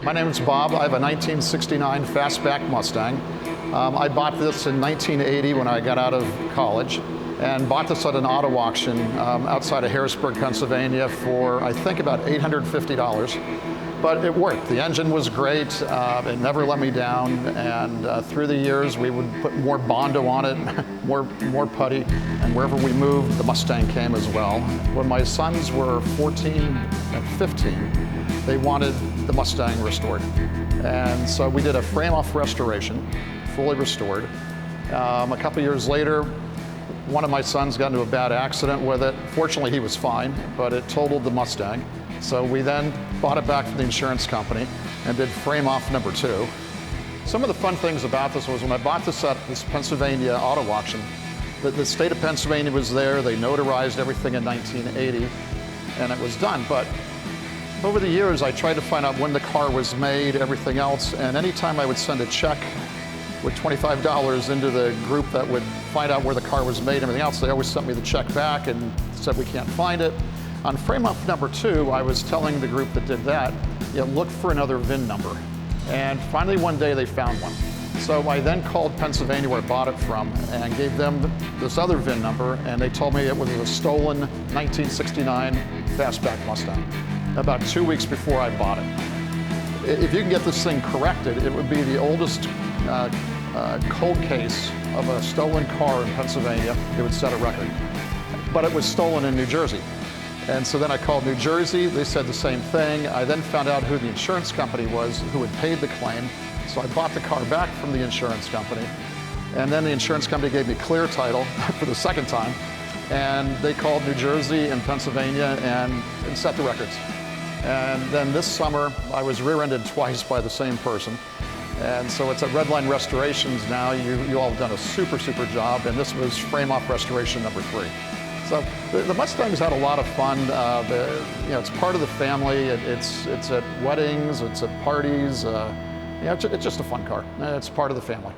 My name is Bob. I have a 1969 Fastback Mustang. I bought this in 1980 when I got out of college, and bought this at an auto auction outside of Harrisburg, Pennsylvania for, I think, about $850. But it worked. The engine was great. It never let me down. And through the years, we would put more Bondo on it, more putty. And wherever we moved, the Mustang came as well. When my sons were 14 and 15, they wanted the Mustang restored. And so we did a frame-off restoration, fully restored. A couple years later, one of my sons got into a bad accident with it. Fortunately, he was fine, but it totaled the Mustang. So we then bought it back from the insurance company and did frame-off number 2. Some of the fun things about this was when I bought this at this Pennsylvania auto auction, the state of Pennsylvania was there. They notarized everything in 1980, and it was done. But over the years, I tried to find out when the car was made, everything else, and anytime I would send a check with $25 into the group that would find out where the car was made and everything else, they always sent me the check back and said, we can't find it. On frame-off number 2, I was telling the group that did that, look for another VIN number. And finally one day they found one. So I then called Pennsylvania, where I bought it from, and gave them this other VIN number, and they told me it was a stolen 1969 Fastback Mustang, about 2 weeks before I bought it. If you can get this thing corrected, it would be the oldest cold case of a stolen car in Pennsylvania. It would set a record. But it was stolen in New Jersey. And so then I called New Jersey. They said the same thing. I then found out who the insurance company was who had paid the claim. So I bought the car back from the insurance company. And then the insurance company gave me clear title for the second time. And they called New Jersey and Pennsylvania and set the records. And then this summer, I was rear-ended twice by the same person. And so it's at Redline Restorations now. You all have done a super job, and this was frame-off restoration number 3. So the Mustang's had a lot of fun. It's part of the family. It's at weddings, it's at parties. It's just a fun car. It's part of the family.